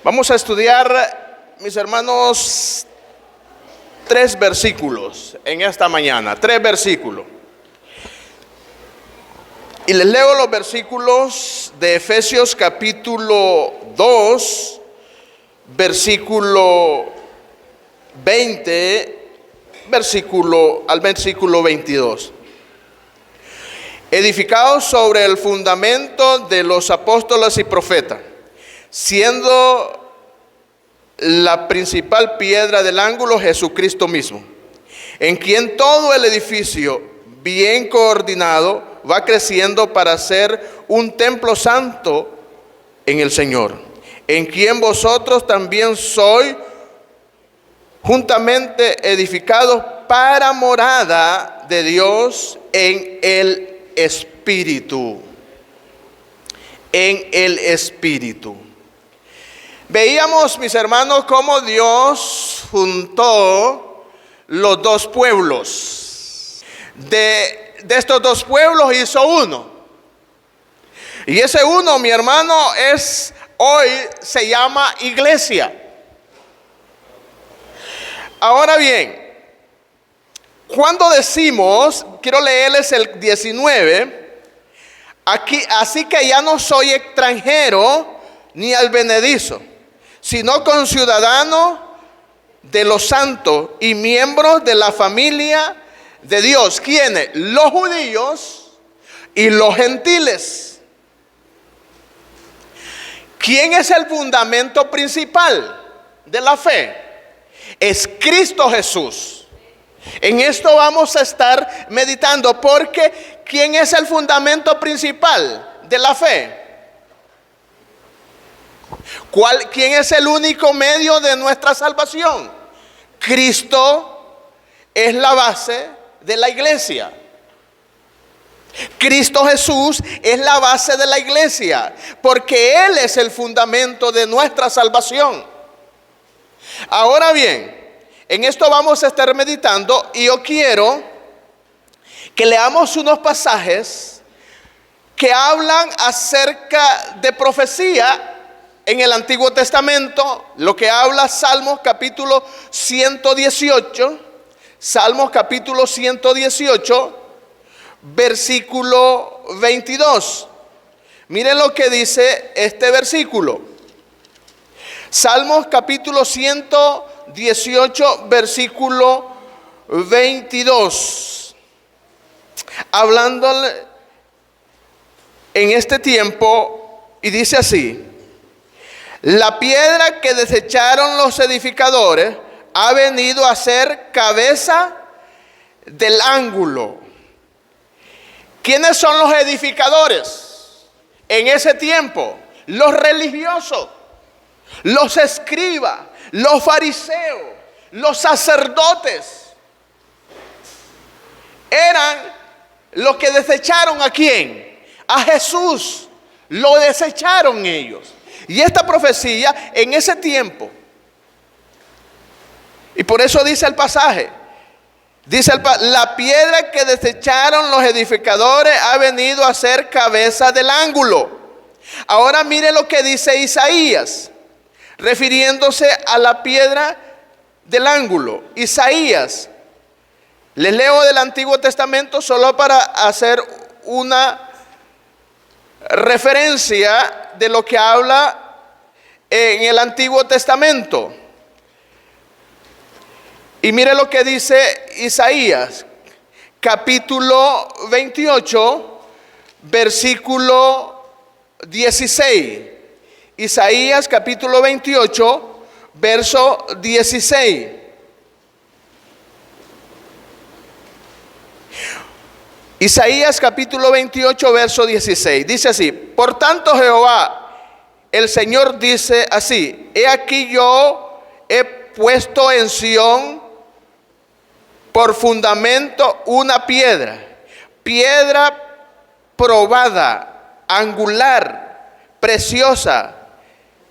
Vamos a estudiar, mis hermanos, 3 versículos en esta mañana, 3 versículos. Y les leo los versículos de Efesios capítulo 2, versículo 20, al versículo 22. Edificados sobre el fundamento de los apóstoles y profetas, siendo la principal piedra del ángulo Jesucristo mismo, en quien todo el edificio, bien coordinado, va creciendo para ser un templo santo en el Señor, en quien vosotros también sois juntamente edificados para morada de Dios en el Espíritu. En el Espíritu. Veíamos, mis hermanos, cómo Dios juntó los 2 pueblos. De estos 2 pueblos hizo uno. Y ese uno, mi hermano, hoy se llama iglesia. Ahora bien, cuando decimos, quiero leerles el 19, aquí, así que ya no soy extranjero ni advenedizo, sino conciudadano de los santos y miembros de la familia de Dios. ¿Quiénes? Los judíos y los gentiles. ¿Quién es el fundamento principal de la fe? Es Cristo Jesús. En esto vamos a estar meditando, porque ¿quién es el fundamento principal de la fe? ¿Quién es el único medio de nuestra salvación? Cristo es la base de la iglesia. Cristo Jesús es la base de la iglesia, porque Él es el fundamento de nuestra salvación. Ahora bien, en esto vamos a estar meditando, y yo quiero que leamos unos pasajes que hablan acerca de profecía en el Antiguo Testamento, lo que habla Salmos capítulo 118, Salmos capítulo 118, versículo 22. Miren lo que dice este versículo. Salmos capítulo 118, versículo 22. Hablándole en este tiempo, y dice así: la piedra que desecharon los edificadores ha venido a ser cabeza del ángulo. ¿Quiénes son los edificadores en ese tiempo? Los religiosos, los escribas, los fariseos, los sacerdotes. Eran los que desecharon ¿a quién? A Jesús. Lo desecharon ellos. Y esta profecía en ese tiempo, y por eso dice el pasaje, la piedra que desecharon los edificadores ha venido a ser cabeza del ángulo. Ahora mire lo que dice Isaías, refiriéndose a la piedra del ángulo. Isaías, les leo del Antiguo Testamento solo para hacer una referencia de lo que habla en el Antiguo Testamento. Y mire lo que dice Isaías, capítulo 28, versículo 16. Isaías capítulo 28, verso 16. Isaías capítulo 28, verso 16. Dice así: por tanto Jehová, el Señor dice así: he aquí yo he puesto en Sión por fundamento una piedra, piedra probada, angular, preciosa,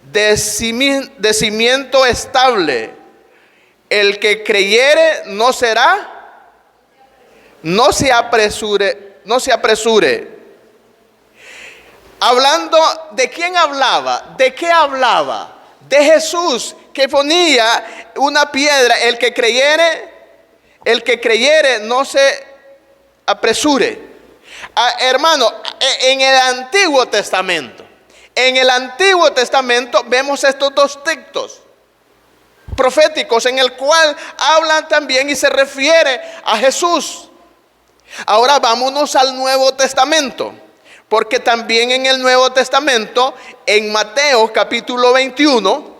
de cimiento estable. El que creyere no será no se apresure, no se apresure. Hablando, ¿de quién hablaba? ¿De qué hablaba? De Jesús, que ponía una piedra. El que creyere no se apresure. Hermano, en el Antiguo Testamento vemos estos dos textos proféticos en el cual hablan también y se refiere a Jesús. Ahora vámonos al Nuevo Testamento, porque también en el Nuevo Testamento, en Mateo capítulo 21,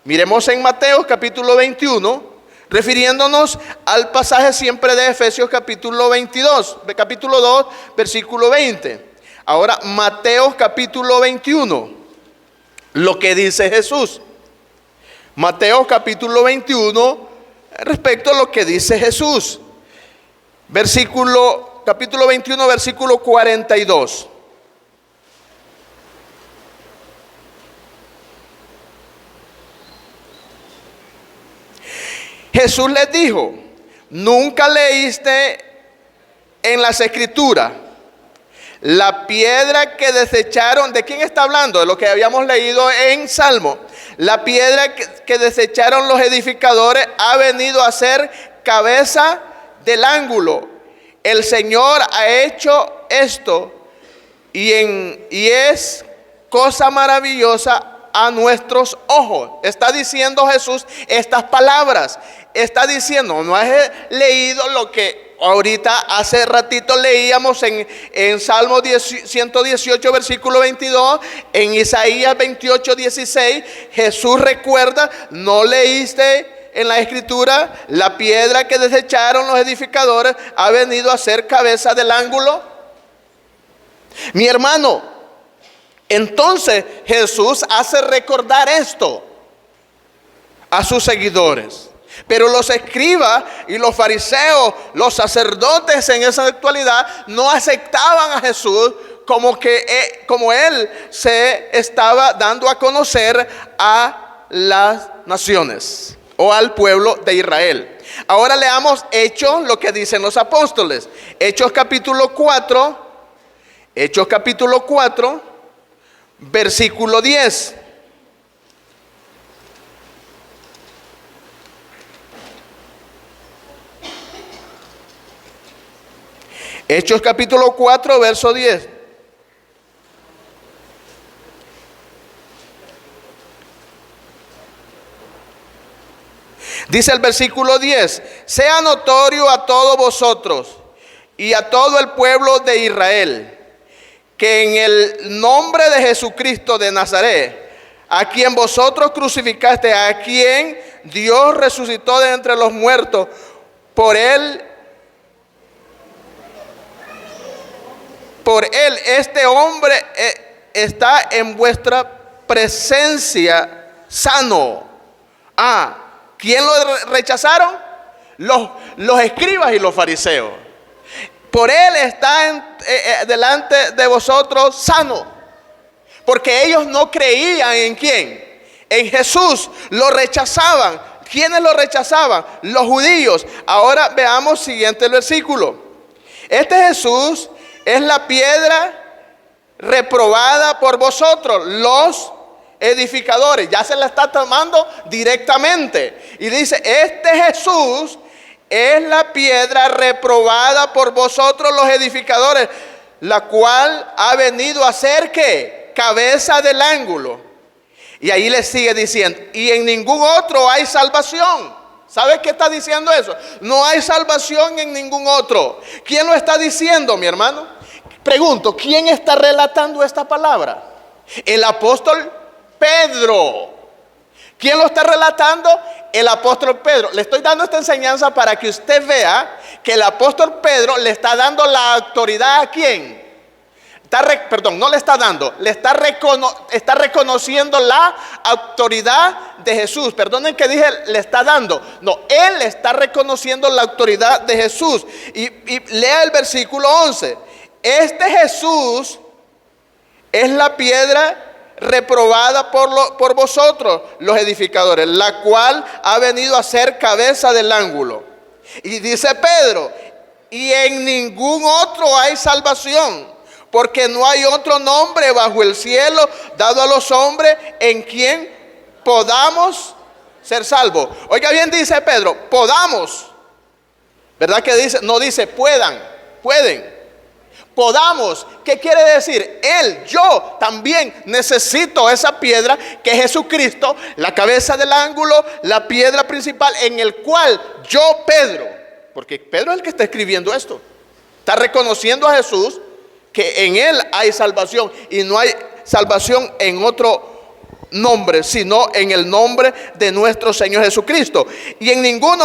miremos en Mateo capítulo 21, refiriéndonos al pasaje siempre de Efesios capítulo 22, capítulo 2, versículo 20. Ahora Mateo capítulo 21, lo que dice Jesús. Mateo capítulo 21, respecto a lo que dice Jesús. Capítulo 21, versículo 42. Jesús les dijo: ¿nunca leíste en las Escrituras la piedra que desecharon? ¿De quién está hablando? De lo que habíamos leído en Salmo. La piedra que desecharon los edificadores ha venido a ser cabeza del ángulo. El Señor ha hecho esto y es cosa maravillosa a nuestros ojos. Está diciendo Jesús estas palabras. Está diciendo, no has leído lo que ahorita hace ratito leíamos en Salmo 118 versículo 22, en Isaías 28, 16. Jesús recuerda, no leíste en la Escritura, la piedra que desecharon los edificadores ha venido a ser cabeza del ángulo. Mi hermano, entonces Jesús hace recordar esto a sus seguidores. Pero los escribas y los fariseos, los sacerdotes en esa actualidad, no aceptaban a Jesús como él se estaba dando a conocer a las naciones o al pueblo de Israel. Ahora leamos Hechos, lo que dicen los apóstoles. Hechos capítulo 4, versículo 10. Hechos capítulo 4, verso 10. Dice el versículo 10: sea notorio a todos vosotros y a todo el pueblo de Israel, que en el nombre de Jesucristo de Nazaret, a quien vosotros crucificaste, a quien Dios resucitó de entre los muertos, por él este hombre está en vuestra presencia sano. ¿Quién lo rechazaron? Los escribas y los fariseos. Por él está delante de vosotros sano. Porque ellos no creían en quién, en Jesús. Lo rechazaban. ¿Quiénes lo rechazaban? Los judíos. Ahora veamos siguiente el versículo. Este Jesús es la piedra reprobada por vosotros, los edificadores. Ya se la está tomando directamente. Y dice, este Jesús es la piedra reprobada por vosotros los edificadores, la cual ha venido a ser ¿qué? Cabeza del ángulo. Y ahí le sigue diciendo, y en ningún otro hay salvación. ¿Sabes qué está diciendo eso? No hay salvación en ningún otro. ¿Quién lo está diciendo, mi hermano? Pregunto, ¿quién está relatando esta palabra? El apóstol Pedro. ¿Quién lo está relatando? El apóstol Pedro. Le estoy dando esta enseñanza para que usted vea que el apóstol Pedro le está dando la autoridad ¿a quién? No le está dando, está reconociendo la autoridad de Jesús. Perdonen que dije le está dando. No, él está reconociendo la autoridad de Jesús. Y lea el versículo 11. Este Jesús es la piedra reprobada por vosotros, los edificadores, la cual ha venido a ser cabeza del ángulo. Y dice Pedro, y en ningún otro hay salvación, porque no hay otro nombre bajo el cielo dado a los hombres en quien podamos ser salvos. Oiga bien, dice Pedro, podamos. ¿Verdad que dice? No dice puedan, pueden. Podamos. ¿Qué quiere decir? Yo también necesito esa piedra que es Jesucristo, la cabeza del ángulo, la piedra principal en el cual yo, Pedro, porque Pedro es el que está escribiendo esto, está reconociendo a Jesús, que en él hay salvación y no hay salvación en otro nombre, sino en el nombre de nuestro Señor Jesucristo. Y en ningún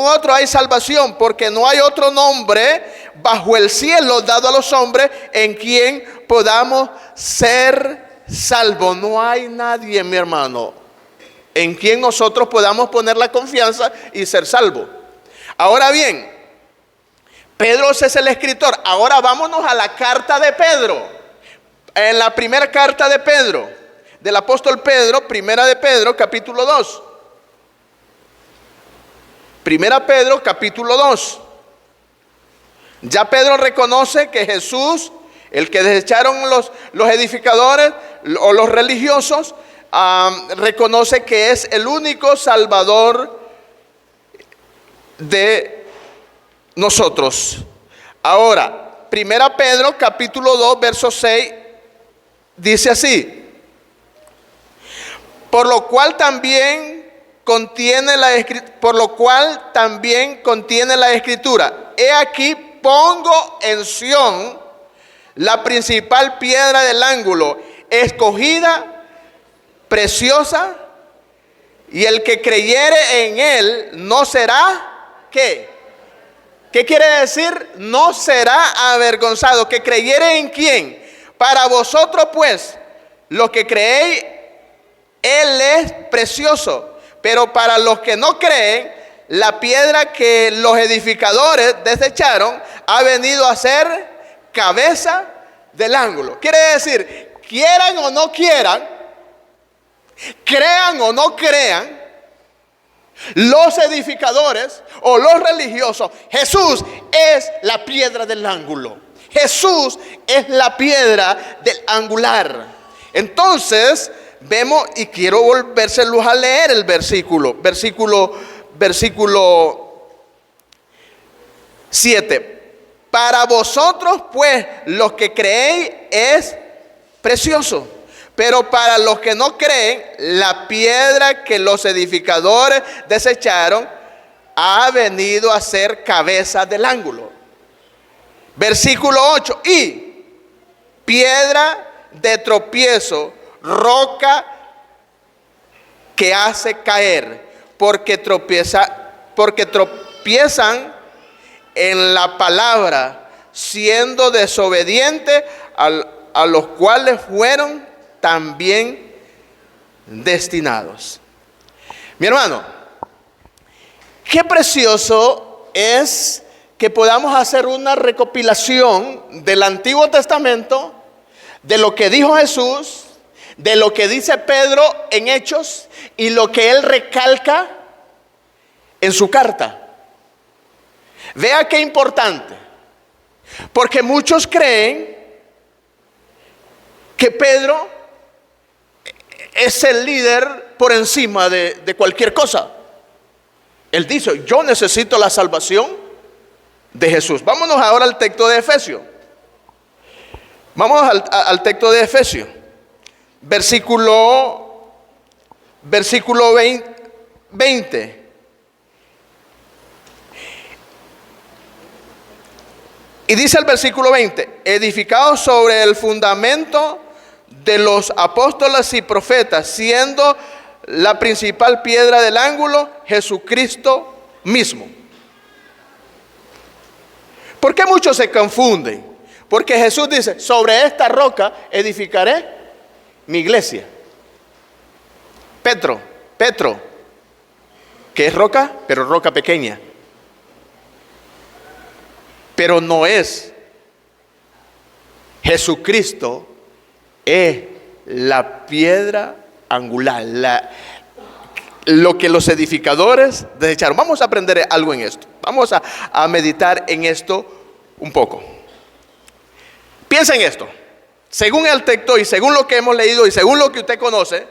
otro hay salvación, porque no hay otro nombre bajo el cielo dado a los hombres en quien podamos ser salvos. No hay nadie, mi hermano, en quien nosotros podamos poner la confianza y ser salvos. Ahora bien, Pedro es el escritor. Ahora vámonos a la carta de Pedro. En la primera carta de Pedro, del apóstol Pedro, primera de Pedro, capítulo 2. Primera Pedro, capítulo 2. Ya Pedro reconoce que Jesús, el que desecharon los edificadores o los religiosos, reconoce que es el único salvador de nosotros. Ahora, primera Pedro, capítulo 2, verso 6, dice así: por lo cual también contiene la escritura, he aquí pongo en Sión la principal piedra del ángulo, escogida, preciosa, y el que creyere en él no será, ¿qué? ¿Qué quiere decir? No será avergonzado. ¿Que creyere en quién? Para vosotros pues, los que creéis, él es precioso. Pero para los que no creen, la piedra que los edificadores desecharon ha venido a ser cabeza del ángulo. Quiere decir, quieran o no quieran, crean o no crean, los edificadores o los religiosos, Jesús es la piedra del ángulo. Jesús es la piedra del angular. Entonces vemos, y quiero volvérselos a leer el versículo 7. Para vosotros pues, los que creéis, es precioso. Pero para los que no creen, la piedra que los edificadores desecharon ha venido a ser cabeza del ángulo. Versículo 8. Y piedra de tropiezo, roca que hace caer, porque tropiezan en la palabra, siendo desobedientes, a los cuales fueron también destinados. Mi hermano, qué precioso es que podamos hacer una recopilación del Antiguo Testamento, de lo que dijo Jesús, de lo que dice Pedro en Hechos y lo que él recalca en su carta. Vea qué importante, porque muchos creen que Pedro es el líder por encima de cualquier cosa. Él dice, yo necesito la salvación de Jesús. Vámonos ahora al texto de Efesios. Vamos al texto de Efesios. Versículo 20. Y dice el versículo 20, edificados sobre el fundamento de los apóstoles y profetas, siendo la principal piedra del ángulo Jesucristo mismo. ¿Por qué muchos se confunden? Porque Jesús dice, sobre esta roca edificaré mi iglesia. Petro, que es roca, pero roca pequeña. Pero no es. Jesucristo es la piedra angular, lo que los edificadores desecharon. Vamos a aprender algo en esto. Vamos a meditar en esto un poco. Piensa en esto. Según el texto y según lo que hemos leído y según lo que usted conoce,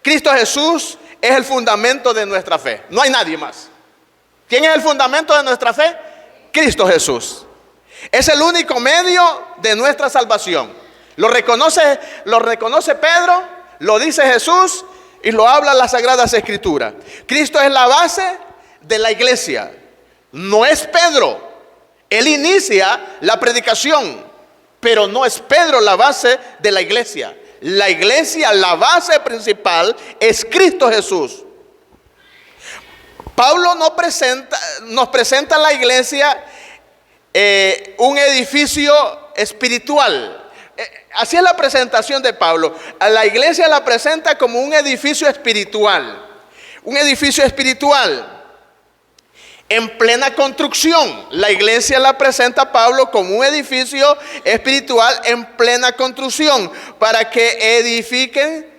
Cristo Jesús es el fundamento de nuestra fe. No hay nadie más. ¿Quién es el fundamento de nuestra fe? Cristo Jesús. Es el único medio de nuestra salvación. Lo reconoce Pedro, lo dice Jesús y lo habla las Sagradas Escrituras. Cristo es la base de la iglesia. No es Pedro. Él inicia la predicación, pero no es Pedro la base de la iglesia. La iglesia, la base principal es Cristo Jesús. Pablo nos presenta a la iglesia un edificio espiritual. Así es la presentación de Pablo. A la iglesia la presenta como un edificio espiritual. Un edificio espiritual en plena construcción. La iglesia la presenta a Pablo como un edificio espiritual en plena construcción, para que edifiquen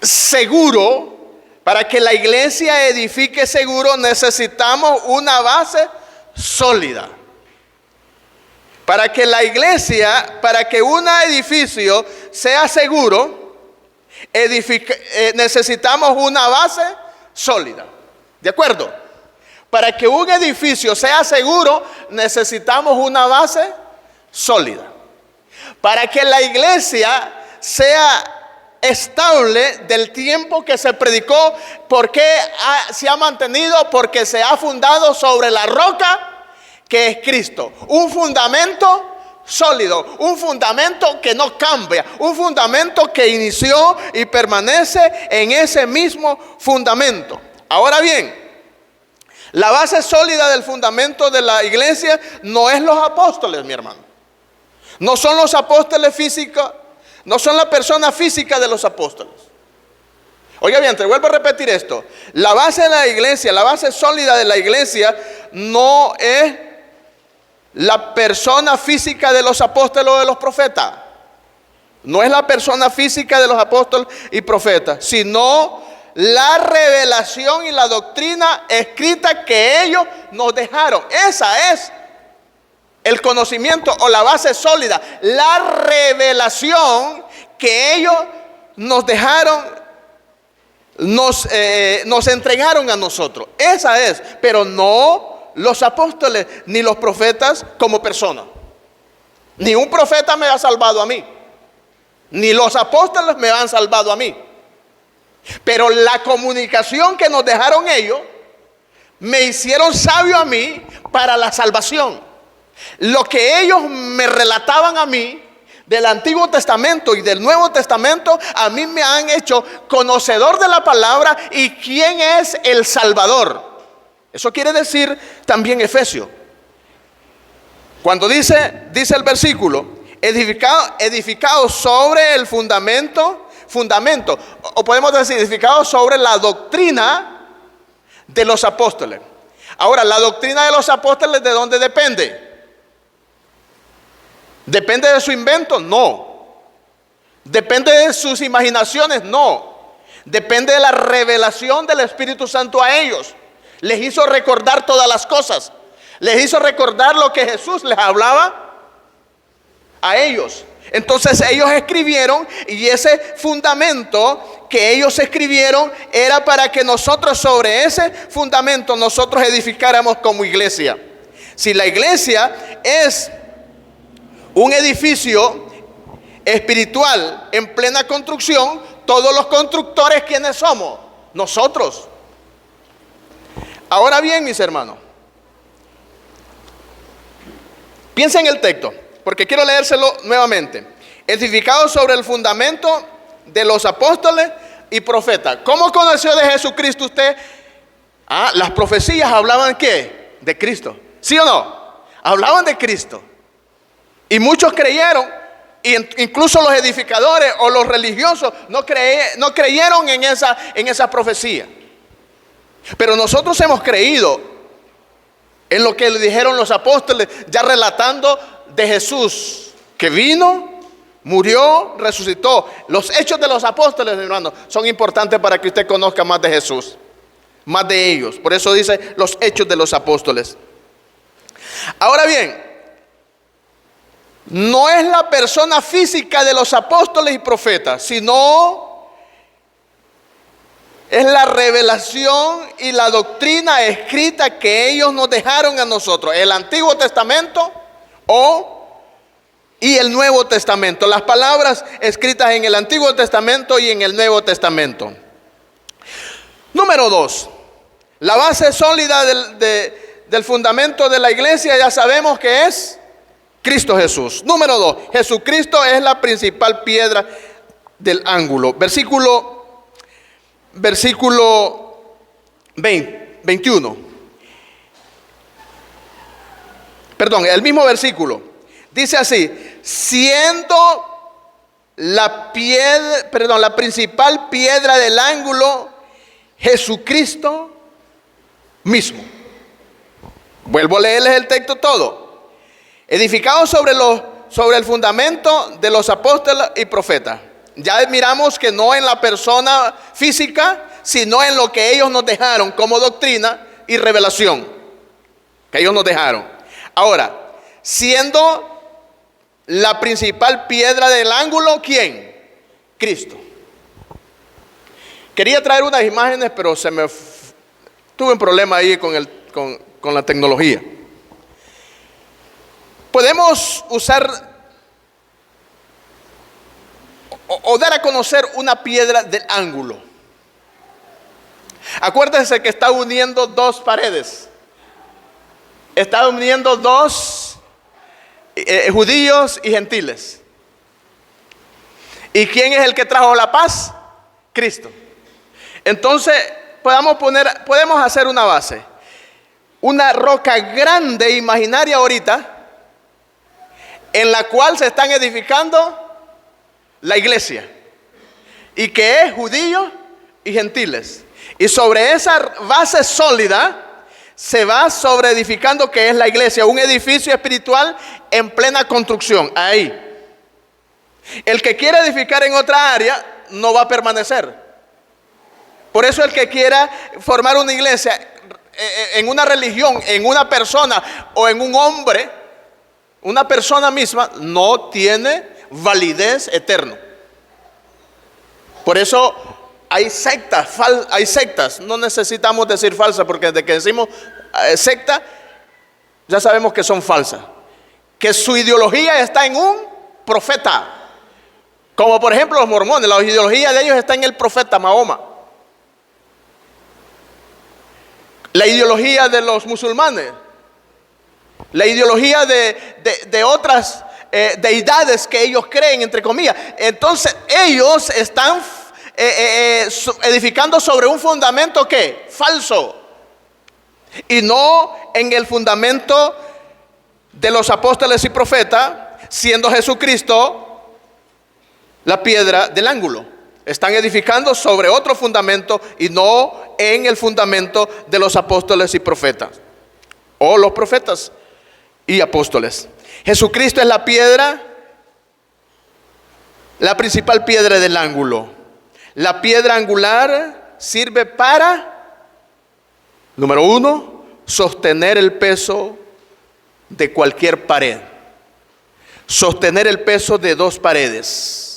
seguro. Para que la iglesia edifique seguro, necesitamos una base sólida. Para que la iglesia, para que un edificio sea seguro, necesitamos una base sólida. ¿De acuerdo? Para que un edificio sea seguro, necesitamos una base sólida. Para que la iglesia sea estable del tiempo que se predicó, porque se ha mantenido, porque se ha fundado sobre la roca que es Cristo. Un fundamento sólido, un fundamento que no cambia, un fundamento que inició y permanece en ese mismo fundamento. Ahora bien, la base sólida del fundamento de la iglesia no es los apóstoles, mi hermano. No son los apóstoles físicos, no son la persona física de los apóstoles. Oiga bien, te vuelvo a repetir esto. La base de la iglesia, la base sólida de la iglesia no es la persona física de los apóstoles o de los profetas. No es la persona física de los apóstoles y profetas, sino la revelación y la doctrina escrita que ellos nos dejaron. Esa es el conocimiento o la base sólida, la revelación que ellos nos dejaron, nos entregaron a nosotros. Esa es, pero no los apóstoles ni los profetas como personas. Ni un profeta me ha salvado a mí, ni los apóstoles me han salvado a mí. Pero la comunicación que nos dejaron ellos me hicieron sabio a mí para la salvación. Lo que ellos me relataban a mí del Antiguo Testamento y del Nuevo Testamento, a mí me han hecho conocedor de la palabra y quién es el Salvador. Eso quiere decir también Efesios. Cuando dice el versículo, edificado sobre el fundamento, o podemos decir edificado sobre la doctrina de los apóstoles. Ahora, la doctrina de los apóstoles, ¿de dónde depende? ¿Depende de su invento? No. ¿Depende de sus imaginaciones? No. Depende de la revelación del Espíritu Santo a ellos. Les hizo recordar todas las cosas. Les hizo recordar lo que Jesús les hablaba a ellos. Entonces ellos escribieron, y ese fundamento que ellos escribieron era para que nosotros sobre ese fundamento nosotros edificáramos como iglesia. Si la iglesia es un edificio espiritual en plena construcción, todos los constructores, ¿quiénes somos? Nosotros. Ahora bien, mis hermanos, piensen en el texto, porque quiero leérselo nuevamente. Edificado sobre el fundamento de los apóstoles y profetas. ¿Cómo conoció de Jesucristo usted? Las profecías hablaban ¿qué? De Cristo. ¿Sí o no? Hablaban de Cristo. Y muchos creyeron, incluso los edificadores o los religiosos no creyeron en esa profecía. Pero nosotros hemos creído en lo que le dijeron los apóstoles, ya relatando de Jesús, que vino, murió, resucitó. Los hechos de los apóstoles, hermano, son importantes para que usted conozca más de Jesús. más de ellos. Por eso dice los hechos de los apóstoles. Ahora bien, no es la persona física de los apóstoles y profetas, sino es la revelación y la doctrina escrita que ellos nos dejaron a nosotros. El Antiguo Testamento y el Nuevo Testamento. Las palabras escritas en el Antiguo Testamento y en el Nuevo Testamento. Número 2. La base sólida del fundamento de la iglesia ya sabemos que es Cristo Jesús. Número 2. Jesucristo es la principal piedra del ángulo. Versículo 21. Perdón, el mismo versículo. Dice así: siendo la principal piedra del ángulo, Jesucristo mismo. Vuelvo a leerles el texto todo. Edificado sobre el fundamento de los apóstoles y profetas. Ya miramos que no en la persona física, sino en lo que ellos nos dejaron como doctrina y revelación. Que ellos nos dejaron. Ahora, siendo la principal piedra del ángulo, ¿quién? Cristo. Quería traer unas imágenes, pero tuve un problema ahí con la tecnología. Podemos usar o dar a conocer una piedra del ángulo. Acuérdense que está uniendo dos paredes. Está uniendo dos judíos y gentiles. ¿Y quién es el que trajo la paz? Cristo. Entonces podemos hacer una base, una roca grande imaginaria ahorita, en la cual se están edificando la iglesia, y que es judíos y gentiles. Y sobre esa base sólida se va sobre edificando, que es la iglesia, un edificio espiritual en plena construcción. Ahí el que quiera edificar en otra área no va a permanecer. Por eso el que quiera formar una iglesia en una religión, en una persona o en un hombre, una persona misma, no tiene validez eterna. Por eso hay sectas, no necesitamos decir falsas, porque desde que decimos secta, ya sabemos que son falsas. Que su ideología está en un profeta, como por ejemplo los mormones. La ideología de ellos está en el profeta Mahoma. La ideología de los musulmanes, la ideología de otras deidades que ellos creen, entre comillas. Entonces ellos están edificando sobre un fundamento ¿qué? Falso, y no en el fundamento de los apóstoles y profetas, siendo Jesucristo la piedra del ángulo. Están edificando sobre otro fundamento y no en el fundamento de los apóstoles y profetas, o los profetas y apóstoles. Jesucristo es la piedra, la principal piedra del ángulo. La piedra angular sirve para, número 1, sostener el peso de cualquier pared. Sostener el peso de dos paredes.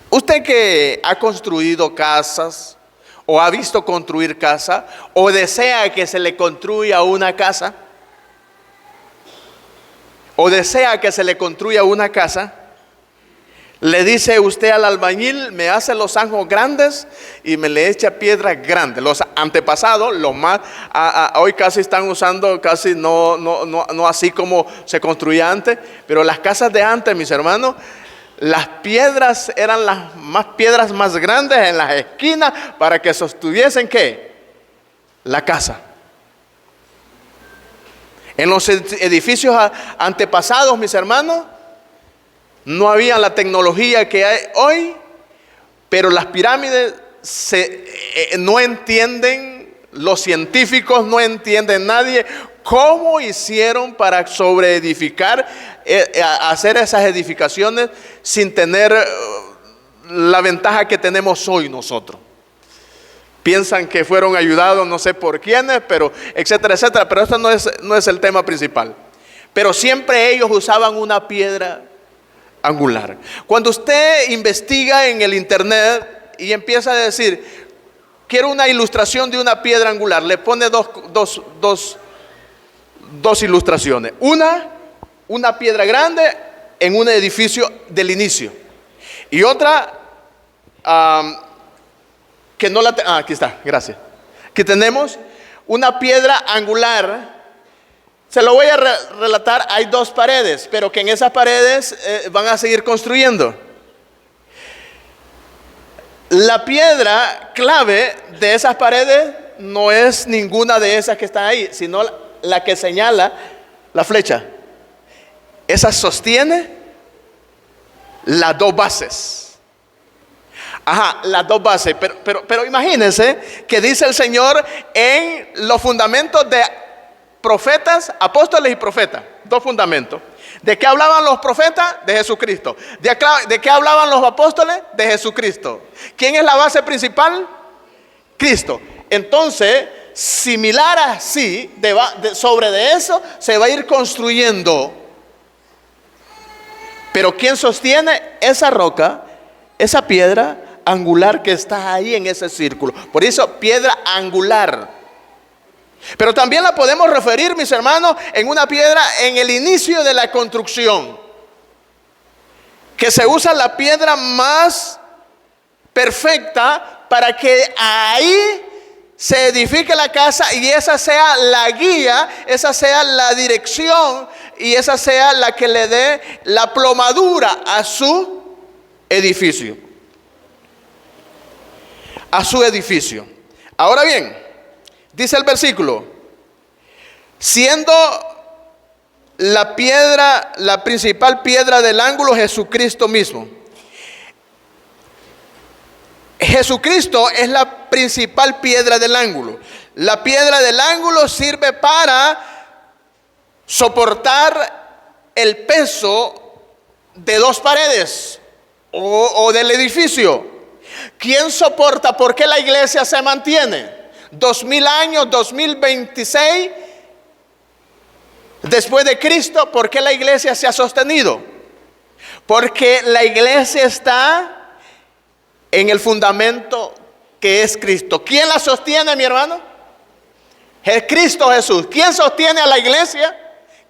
Usted que ha construido casas, o ha visto construir casa, o desea que se le construya una casa, le dice usted al albañil: me hace los zanjos grandes y me le echa piedras grandes. Los antepasados, hoy casi están usando, casi no así como se construía antes, pero las casas de antes, mis hermanos, las piedras eran las piedras más grandes en las esquinas para que sostuviesen ¿qué? La casa. En los edificios antepasados, mis hermanos, no había la tecnología que hay hoy, pero las pirámides no entienden, los científicos no entienden, nadie, cómo hicieron para sobreedificar, hacer esas edificaciones sin tener la ventaja que tenemos hoy nosotros. piensan que fueron ayudados no sé por quiénes, pero etcétera, etcétera. Pero esto no es el tema principal. Pero siempre ellos usaban una piedra angular. Cuando usted investiga en el internet y empieza a decir, quiero una ilustración de una piedra angular, le pone dos ilustraciones. Una piedra grande en un edificio del inicio. Y otra que no la... aquí está, gracias. Que tenemos una piedra angular. Se lo voy a relatar. Hay dos paredes, pero que en esas paredes van a seguir construyendo. La piedra clave de esas paredes no es ninguna de esas que están ahí, sino la que señala la flecha. Esa sostiene las dos bases. Ajá, las dos bases. Pero imagínense que dice el Señor en los fundamentos de profetas, apóstoles y profetas. Dos fundamentos. ¿De qué hablaban los profetas? De Jesucristo. ¿De qué hablaban los apóstoles? De Jesucristo. ¿Quién es la base principal? Cristo. Entonces, similar así, sobre de eso se va a ir construyendo. Pero ¿quién sostiene esa roca, esa piedra angular que está ahí en ese círculo? Por eso, piedra angular. Pero también la podemos referir, mis hermanos, en una piedra en el inicio de la construcción. Que se usa la piedra más perfecta para que ahí se edifique la casa y esa sea la guía, esa sea la dirección y esa sea la que le dé la plomadura a su edificio. A su edificio. Ahora bien, dice el versículo, siendo la piedra, la principal piedra del ángulo, Jesucristo mismo. Jesucristo es la principal piedra del ángulo. La piedra del ángulo sirve para soportar el peso de dos paredes o del edificio. ¿Quién soporta? ¿Por qué la iglesia se mantiene? 2000 años, 2026 después de Cristo, ¿por qué la iglesia se ha sostenido? Porque la iglesia está en el fundamento que es Cristo. ¿Quién la sostiene, mi hermano? Es Cristo Jesús. ¿Quién sostiene a la iglesia?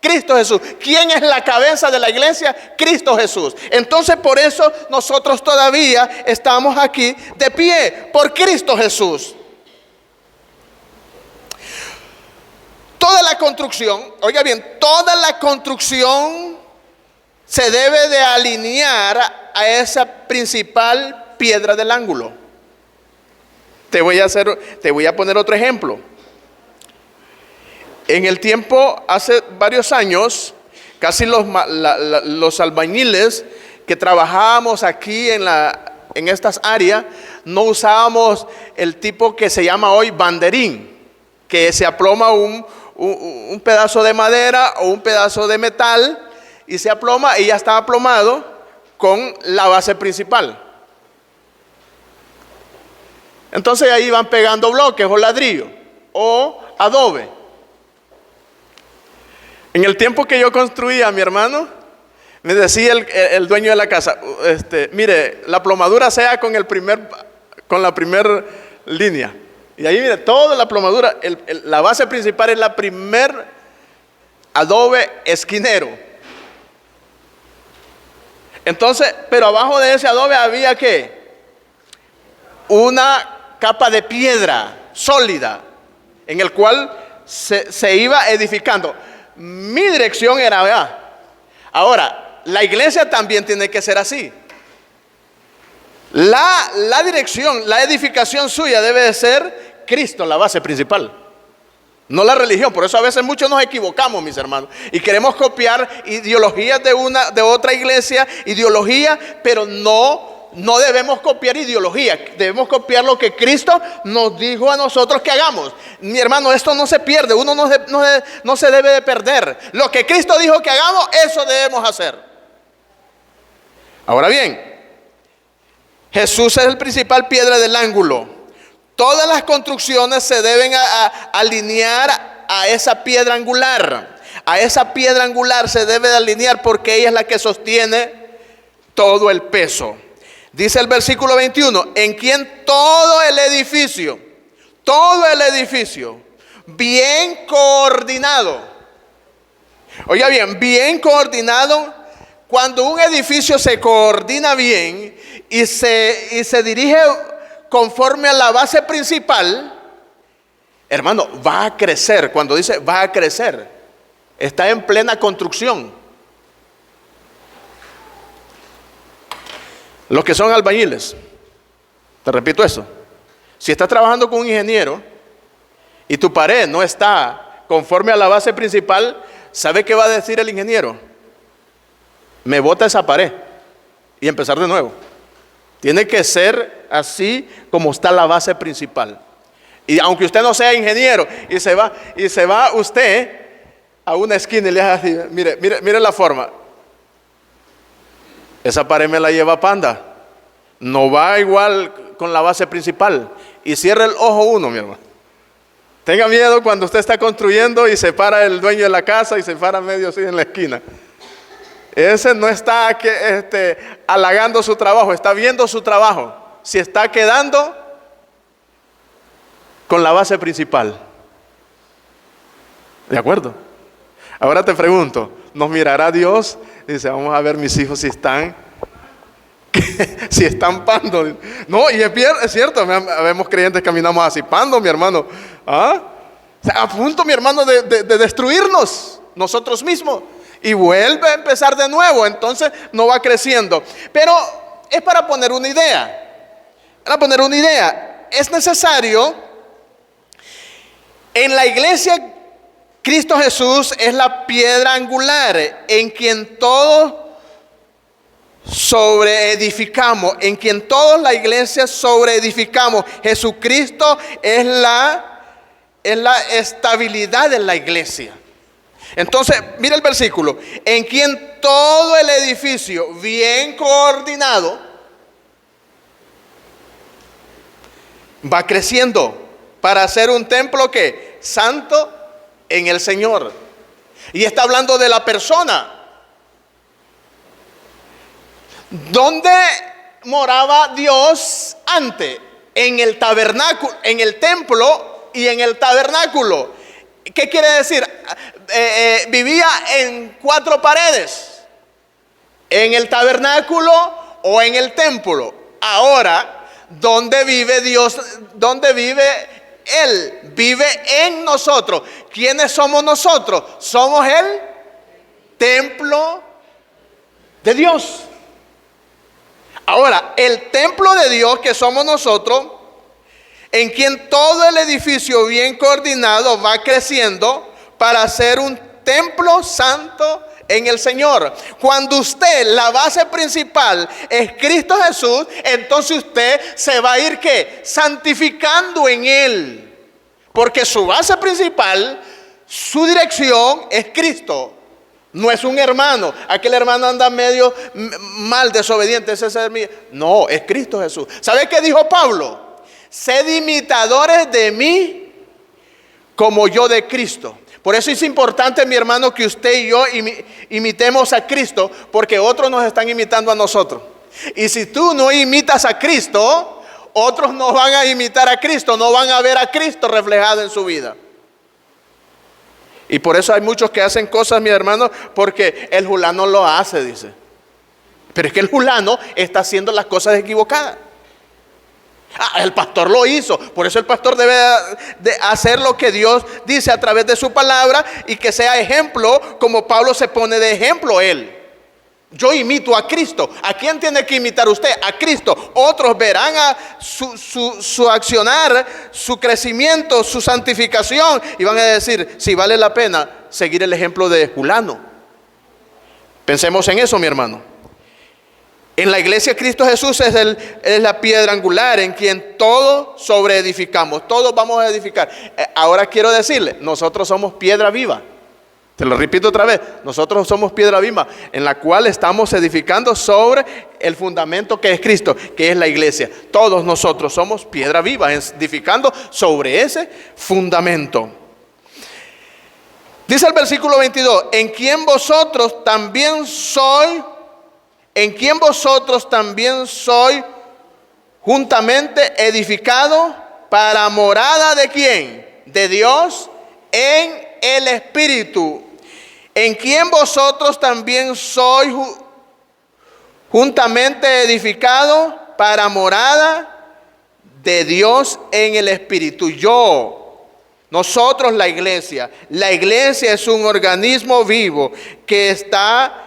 Cristo Jesús. ¿Quién es la cabeza de la iglesia? Cristo Jesús. Entonces por eso nosotros todavía estamos aquí de pie, por Cristo Jesús. Toda la construcción, oiga bien, toda la construcción se debe de alinear a esa principal piedra del ángulo. Te voy a poner otro ejemplo. En el tiempo, hace varios años, casi los albañiles que trabajábamos aquí en estas áreas, no usábamos el tipo que se llama hoy banderín, que se aploma un pedazo de madera o un pedazo de metal y se aploma y ya está aplomado con la base principal. Entonces ahí van pegando bloques o ladrillo o adobe. En el tiempo que yo construía, mi hermano, me decía el dueño de la casa, mire, la plomadura sea con la primera línea. Y ahí mire, toda la plomadura, la base principal es la primer adobe esquinero. Entonces, pero abajo de ese adobe había ¿qué? Una capa de piedra sólida en el cual se iba edificando. Mi dirección era allá. Ahora, la iglesia también tiene que ser así. La dirección, la edificación suya debe de ser Cristo, la base principal, no la religión. Por eso a veces muchos nos equivocamos, mis hermanos, y queremos copiar ideologías de otra iglesia, pero no debemos copiar ideología. Debemos copiar lo que Cristo nos dijo a nosotros que hagamos. Mi hermano, esto no se pierde. Uno no se debe de perder. Lo que Cristo dijo que hagamos, eso debemos hacer. Ahora bien, Jesús es el principal piedra del ángulo. Todas las construcciones se deben alinear a esa piedra angular. A esa piedra angular se debe de alinear porque ella es la que sostiene todo el peso. Dice el versículo 21, en quien todo el edificio, bien coordinado. Oiga bien, bien coordinado. Cuando un edificio se coordina bien y se dirige conforme a la base principal, hermano, va a crecer. Cuando dice va a crecer, está en plena construcción. Los que son albañiles, te repito eso, si estás trabajando con un ingeniero y tu pared no está conforme a la base principal, ¿sabe qué va a decir el ingeniero? Me bota esa pared y empezar de nuevo. Tiene que ser así como está la base principal. Y aunque usted no sea ingeniero y se va usted a una esquina y le hace así, mire la forma. Esa pared me la lleva Panda. No va igual con la base principal. Y cierra el ojo uno, mi hermano. Tenga miedo cuando usted está construyendo y se para el dueño de la casa y se para medio así en la esquina. Ese no está halagando su trabajo, está viendo su trabajo. Si está quedando con la base principal. ¿De acuerdo? Ahora te pregunto, ¿nos mirará Dios? Dice, vamos a ver mis hijos si están pando. No, y es cierto, vemos creyentes caminamos así, pando, mi hermano. ¿Ah? O sea, a punto, mi hermano, de destruirnos nosotros mismos. Y vuelve a empezar de nuevo, entonces no va creciendo. Pero es para poner una idea. Es necesario, en la iglesia, Cristo Jesús es la piedra angular en quien todos sobreedificamos, en quien todos la iglesia sobreedificamos. Jesucristo es la estabilidad de la iglesia. Entonces, mira el versículo, en quien todo el edificio bien coordinado va creciendo para ser un templo que santo en el Señor. Y está hablando de la persona. ¿Dónde moraba Dios antes? En el tabernáculo, en el templo y en el tabernáculo. ¿Qué quiere decir? Vivía en 4 paredes, en el tabernáculo o en el templo. Ahora, ¿dónde vive Dios? ¿Dónde vive Él? Vive en nosotros. ¿Quiénes somos nosotros? Somos el templo de Dios. Ahora, el templo de Dios que somos nosotros, en quien todo el edificio bien coordinado va creciendo para ser un templo santo en el Señor. Cuando usted, la base principal es Cristo Jesús, entonces usted se va a ir ¿qué? Santificando en Él. Porque su base principal, su dirección es Cristo. No es un hermano. Aquel hermano anda medio mal, desobediente. Ese es mío. No, es Cristo Jesús. ¿Sabe qué dijo Pablo? Sed imitadores de mí como yo de Cristo. Por eso es importante, mi hermano, que usted y yo imitemos a Cristo, porque otros nos están imitando a nosotros. Y si tú no imitas a Cristo, otros no van a imitar a Cristo, no van a ver a Cristo reflejado en su vida. Y por eso hay muchos que hacen cosas, mi hermano, porque el fulano lo hace, dice. Pero es que el fulano está haciendo las cosas equivocadas. El pastor lo hizo, por eso el pastor debe de hacer lo que Dios dice a través de su palabra y que sea ejemplo, como Pablo se pone de ejemplo él. Yo imito a Cristo. ¿A quién tiene que imitar usted? A Cristo. Otros verán a su accionar, su crecimiento, su santificación y van a decir si vale la pena seguir el ejemplo de fulano. Pensemos en eso, mi hermano. En la iglesia Cristo Jesús es la piedra angular en quien todos sobreedificamos. Todos vamos a edificar. Ahora quiero decirle, nosotros somos piedra viva. Te lo repito otra vez, nosotros somos piedra viva en la cual estamos edificando sobre el fundamento que es Cristo, que es la iglesia. Todos nosotros somos piedra viva, edificando sobre ese fundamento. Dice el versículo 22, en quien vosotros también sois juntamente edificado para morada ¿de quién? De Dios en el Espíritu. En quien vosotros también sois juntamente edificado para morada de Dios en el Espíritu. Nosotros la iglesia es un organismo vivo que está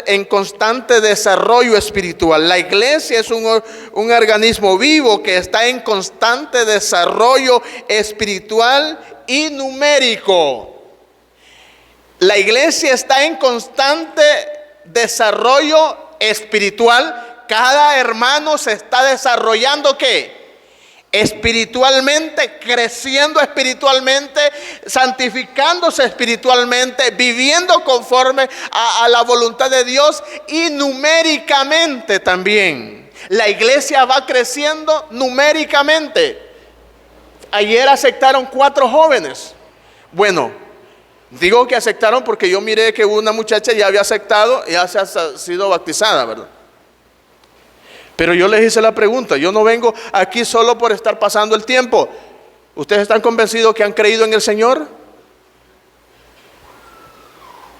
en constante desarrollo espiritual. La iglesia es un organismo vivo que está en constante desarrollo espiritual y numérico. La iglesia está en constante desarrollo espiritual. Cada hermano se está desarrollando ¿qué? Espiritualmente, creciendo espiritualmente, santificándose espiritualmente, viviendo conforme a la voluntad de Dios y numéricamente también. La iglesia va creciendo numéricamente. Ayer aceptaron 4 jóvenes. Bueno, digo que aceptaron porque yo miré que una muchacha ya había aceptado, ya se ha sido bautizada, ¿verdad? Pero yo les hice la pregunta, yo no vengo aquí solo por estar pasando el tiempo. ¿Ustedes están convencidos que han creído en el Señor?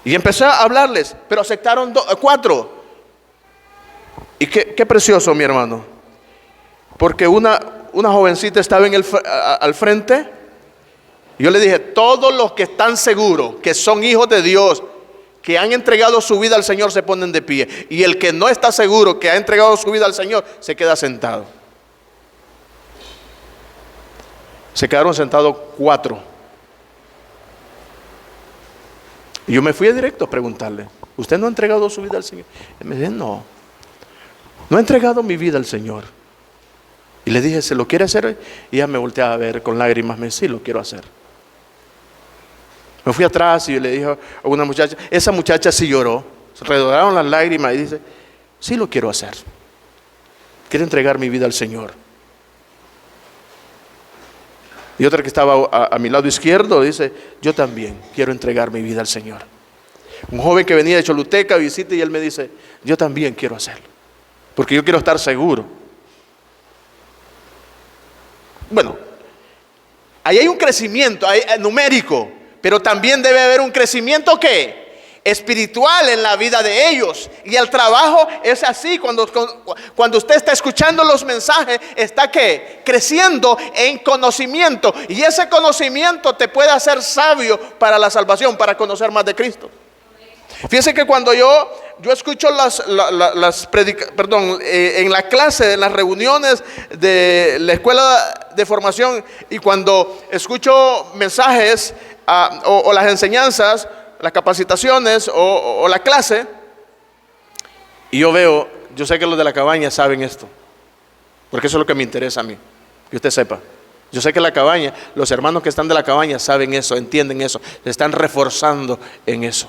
Y empecé a hablarles, pero aceptaron 4. Y qué precioso, mi hermano. Porque una jovencita estaba al frente. Yo le dije, todos los que están seguros que son hijos de Dios, que han entregado su vida al Señor, se ponen de pie. Y el que no está seguro que ha entregado su vida al Señor, se queda sentado. Se quedaron sentados 4. Y yo me fui directo a preguntarle, ¿usted no ha entregado su vida al Señor? Y me dice, no he entregado mi vida al Señor. Y le dije, ¿se lo quiere hacer? Y ella me volteaba a ver con lágrimas, me dice, sí, lo quiero hacer. Me fui atrás y le dije a una muchacha, esa muchacha sí lloró, se redoblaron las lágrimas y dice, sí lo quiero hacer. Quiero entregar mi vida al Señor. Y otra que estaba a mi lado izquierdo dice, yo también quiero entregar mi vida al Señor. Un joven que venía de Choluteca visita y él me dice, yo también quiero hacerlo, porque yo quiero estar seguro. Bueno, ahí hay un crecimiento numérico, pero también debe haber un crecimiento ¿qué? Espiritual en la vida de ellos. Y el trabajo es así, cuando usted está escuchando los mensajes, está ¿qué? Creciendo en conocimiento. Y ese conocimiento te puede hacer sabio para la salvación, para conocer más de Cristo. Fíjense que cuando yo escucho en la clase, en las reuniones de la escuela de formación, y cuando escucho mensajes o las enseñanzas, las capacitaciones o la clase, y yo sé que los de la cabaña saben esto, porque eso es lo que me interesa a mí, que usted sepa. Yo sé que la cabaña, los hermanos que están de la cabaña saben eso, entienden eso, se están reforzando en eso.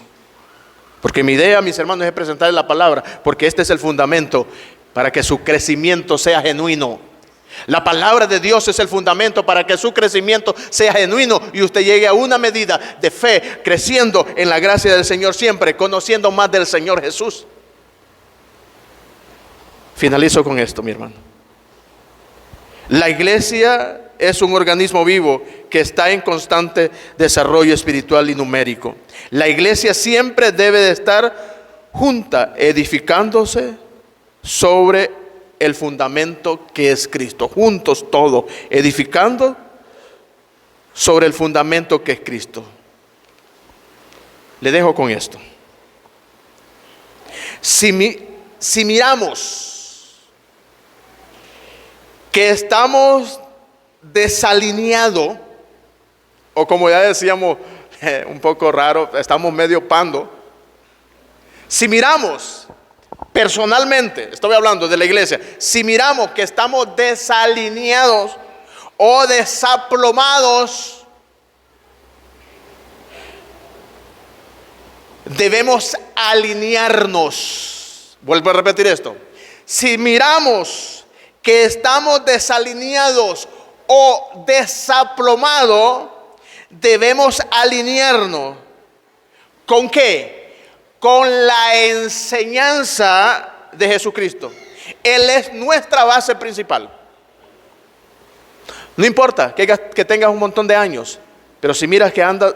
Porque mi idea, mis hermanos, es presentarles la palabra, porque este es el fundamento para que su crecimiento sea genuino. La palabra de Dios es el fundamento para que su crecimiento sea genuino y usted llegue a una medida de fe, creciendo en la gracia del Señor siempre, conociendo más del Señor Jesús. Finalizo con esto, mi hermano. La iglesia es un organismo vivo que está en constante desarrollo espiritual y numérico. La iglesia siempre debe de estar junta, edificándose sobre el fundamento que es Cristo. Juntos todos, edificando sobre el fundamento que es Cristo. Le dejo con esto. Si miramos que estamos desalineados, o como ya decíamos, un poco raro, estamos medio pando. Si miramos personalmente, estoy hablando de la iglesia, si miramos que estamos desalineados o desaplomados, debemos alinearnos. Vuelvo a repetir esto. Si miramos que estamos desalineados o desaplomados, debemos alinearnos. ¿Con qué? Con la enseñanza de Jesucristo. Él es nuestra base principal. No importa que tengas un montón de años, pero si miras que anda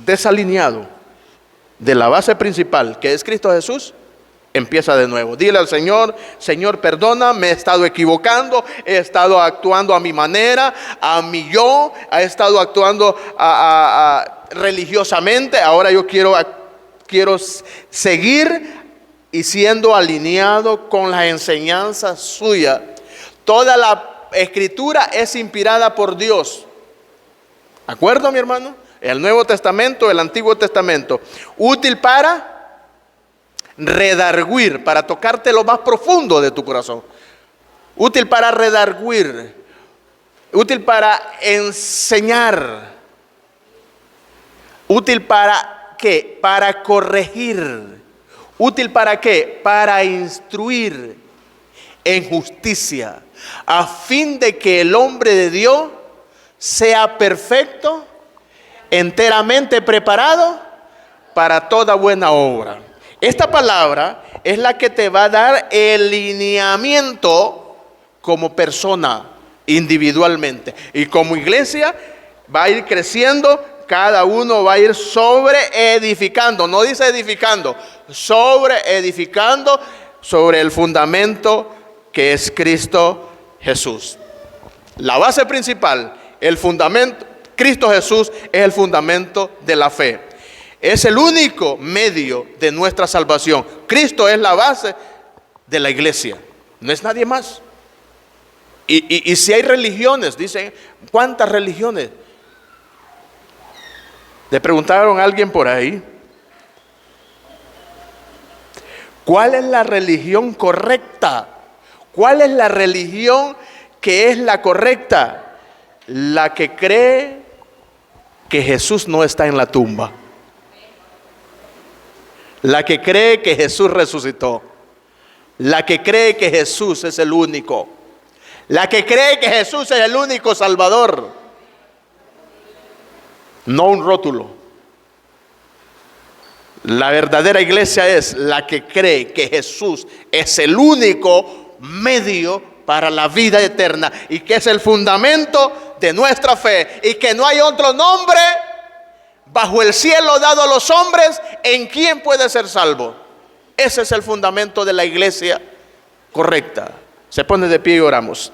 desalineado de la base principal, que es Cristo Jesús, empieza de nuevo. Dile al Señor: Señor, perdona, me he estado equivocando, he estado actuando a mi manera, a mi yo, he estado actuando religiosamente. Ahora yo quiero seguir y siendo alineado con la enseñanza suya. Toda la Escritura es inspirada por Dios. ¿De acuerdo, mi hermano? El Nuevo Testamento, el Antiguo Testamento, útil para redarguir, para tocarte lo más profundo de tu corazón. Útil para redarguir, útil para enseñar, útil para ¿qué? Para corregir. ¿Útil para qué? Para instruir en justicia, a fin de que el hombre de Dios sea perfecto, enteramente preparado para toda buena obra. Esta palabra es la que te va a dar el lineamiento como persona individualmente, y como iglesia va a ir creciendo. Cada uno va a ir sobre edificando, no dice edificando, sobre edificando sobre el fundamento que es Cristo Jesús. La base principal, el fundamento, Cristo Jesús es el fundamento de la fe. Es el único medio de nuestra salvación. Cristo es la base de la iglesia, no es nadie más. Y si hay religiones, dicen, ¿cuántas religiones? Le preguntaron a alguien por ahí, ¿cuál es la religión correcta? ¿Cuál es la religión que es la correcta? La que cree que Jesús no está en la tumba. La que cree que Jesús resucitó. La que cree que Jesús es el único. La que cree que Jesús es el único Salvador. No un rótulo. La verdadera iglesia es la que cree que Jesús es el único medio para la vida eterna y que es el fundamento de nuestra fe, y que no hay otro nombre bajo el cielo dado a los hombres en quien puede ser salvo. Ese es el fundamento de la iglesia correcta. Se pone de pie y oramos.